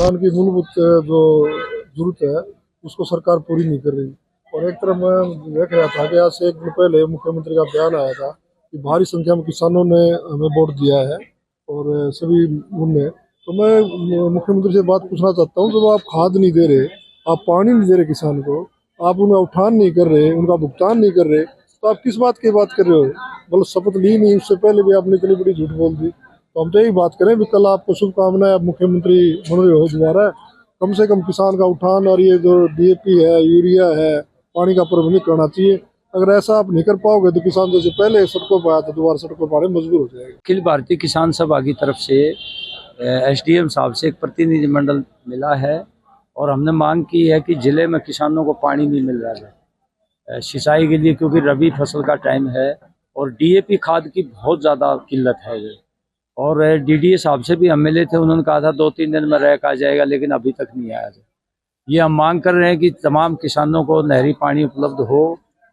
किसान की मूलभूत जो जरूरत है उसको सरकार पूरी नहीं कर रही। और एक तरफ मैं देख रहा था कि आज से 1 दिन पहले मुख्यमंत्री का बयान आया था कि भारी संख्या में किसानों ने हमें वोट दिया है और सभी उनने। तो मैं मुख्यमंत्री से बात पूछना चाहता हूँ, जब आप खाद नहीं दे रहे, आप पानी नहीं दे रहे किसान को, आप उन्हें उठान नहीं कर रहे, उनका भुगतान नहीं कर रहे, तो आप किस बात की बात कर रहे हो? मतलब शपथ ली नहीं, उससे पहले भी आपने इतनी बड़ी झूठ बोल दी। तो हम तो यही बात करें भी कल आपको शुभकामनाएं, आप मुख्यमंत्री बन रहे हो दोबारा, कम से कम किसान का उठान और ये जो DAP है, यूरिया है, पानी का प्रबंध करना चाहिए। अगर ऐसा आप नहीं कर पाओगे तो किसान जैसे पहले सड़कों पर आया था दोबारा सड़कों पर आने मजबूर हो जाएगा। अखिल भारतीय किसान सभा की तरफ से SDM साहब से एक प्रतिनिधिमंडल मिला है और हमने मांग की है कि जिले में किसानों को पानी नहीं मिल रहा है सिंचाई के लिए, क्योंकि रबी फसल का टाइम है और DAP खाद की बहुत ज़्यादा किल्लत है। और DDA साहब से भी हम मिले थे, उन्होंने कहा था 2-3 दिन में रैक आ जाएगा, लेकिन अभी तक नहीं आया। ये हम मांग कर रहे हैं कि तमाम किसानों को नहरी पानी उपलब्ध हो,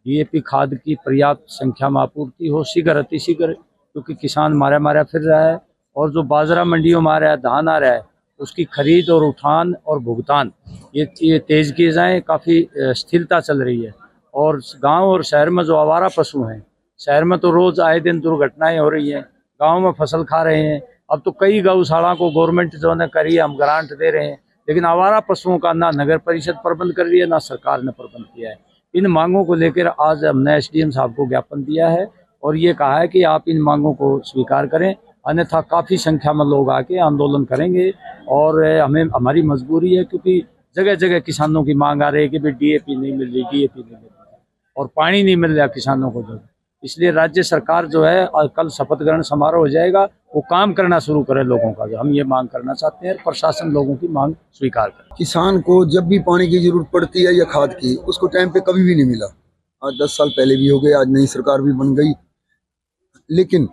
DAP खाद की पर्याप्त संख्या में आपूर्ति हो शीघ्र अतिशीघ्र, क्योंकि किसान मारा फिर रहा है। और जो बाजरा मंडियों में आ रहा है, धान आ रहा है, उसकी खरीद और उठान और भुगतान ये तेज़ किए जाएँ। काफ़ी स्थिरता चल रही है। और गांव और शहर में जो आवारा पशु हैं, शहर में तो रोज़ आए दिन दुर्घटनाएं हो रही हैं, गांव में फसल खा रहे हैं। अब तो कई गौशाला को गवर्नमेंट जो ने करी है, हम ग्रांट दे रहे हैं, लेकिन आवारा पशुओं का ना नगर परिषद प्रबंध कर रही है, ना सरकार ने प्रबंध किया है। इन मांगों को लेकर आज हमने SDM साहब को ज्ञापन दिया है और ये कहा है कि आप इन मांगों को स्वीकार करें, अन्यथा काफ़ी संख्या में लोग आके आंदोलन करेंगे। और हमारी मजबूरी है, क्योंकि जगह जगह किसानों की मांग आ रही है कि भाई DAP नहीं मिल रही, DAP नहीं मिल रही, और पानी नहीं मिल रहा किसानों को। जो इसलिए राज्य सरकार जो है, कल शपथ ग्रहण समारोह हो जाएगा, वो काम करना शुरू करे लोगों का, जो हम ये मांग करना चाहते हैं। प्रशासन लोगों की मांग स्वीकार करे। किसान को जब भी पानी की जरूरत पड़ती है या खाद की, उसको टाइम पे कभी भी नहीं मिला। आज 10 साल पहले भी हो गए, आज नई सरकार भी बन गई, लेकिन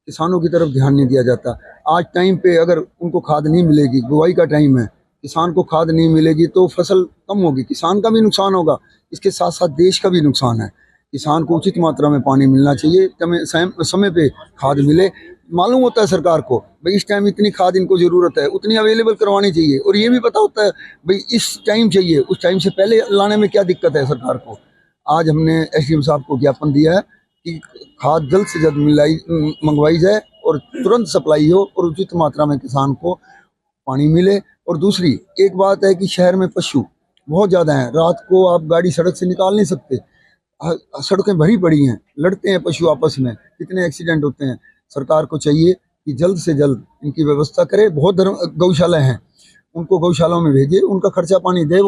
किसानों की तरफ ध्यान नहीं दिया जाता। आज टाइम पे अगर उनको खाद नहीं मिलेगी, बुआई का टाइम है, किसान को खाद नहीं मिलेगी तो फसल कम होगी, किसान का भी नुकसान होगा, इसके साथ साथ देश का भी नुकसान है। किसान को उचित मात्रा में पानी मिलना चाहिए, समय पे खाद मिले। मालूम होता है सरकार को भाई इस टाइम इतनी खाद इनको ज़रूरत है, उतनी अवेलेबल करवानी चाहिए, और ये भी पता होता है भाई इस टाइम चाहिए, उस टाइम से पहले लाने में क्या दिक्कत है सरकार को। आज हमने SDM साहब को ज्ञापन दिया है कि खाद जल्द से जल्द मंगवाई जाए और तुरंत सप्लाई हो और उचित मात्रा में किसान को पानी मिले। और दूसरी एक बात है कि शहर में पशु बहुत ज़्यादा हैं, रात को आप गाड़ी सड़क से निकाल नहीं सकते, सड़कें भरी पड़ी हैं, लड़ते हैं पशु आपस में, कितने एक्सीडेंट होते हैं। सरकार को चाहिए कि जल्द से जल्द इनकी व्यवस्था करे। बहुत गौशाला हैं, उनको गौशालाओं में भेजे, उनका खर्चा पानी दे,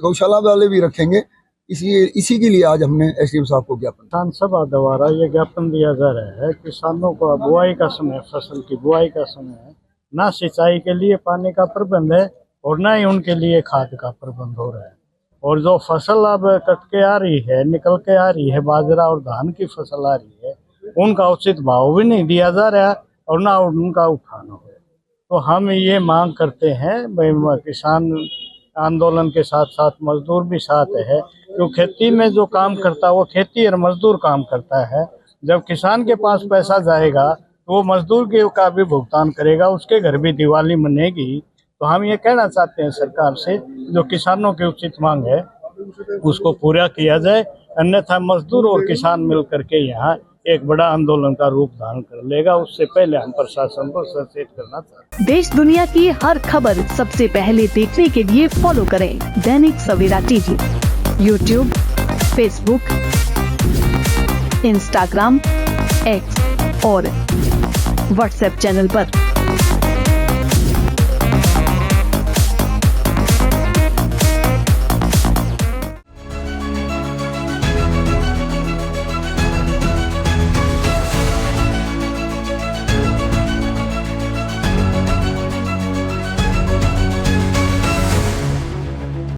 गौशाला वाले भी रखेंगे। इसी के लिए आज हमने SDM साहब को ज्ञापन किसान सभा द्वारा ये ज्ञापन दिया जा रहा है। किसानों को बुआई का समय, फसल की बुआई का समय है, ना सिंचाई के लिए पानी का प्रबंध है और ना ही उनके लिए खाद का प्रबंध हो रहा है। और जो फसल अब कट के आ रही है, निकल के आ रही है, बाजरा और धान की फसल आ रही है, उनका उचित भाव भी नहीं दिया जा रहा और ना उनका उठान हो। तो हम ये मांग करते हैं, भाई किसान आंदोलन के साथ साथ मजदूर भी साथ है, क्यों खेती में जो काम करता है वो खेती और मजदूर काम करता है। जब किसान के पास पैसा जाएगा तो वो मजदूर के का भी भुगतान करेगा, उसके घर भी दिवाली मनेगी। तो हम ये कहना चाहते हैं सरकार से, जो किसानों की उचित मांग है उसको पूरा किया जाए, अन्यथा मजदूर और किसान मिल करके यहाँ एक बड़ा आंदोलन का रूप धारण कर लेगा। उससे पहले हम प्रशासन को सचेत करना चाहते हैं। देश दुनिया की हर खबर सबसे पहले देखने के लिए फॉलो करें Dainik Savera TV, YouTube, Facebook, Instagram, X और WhatsApp चैनल पर।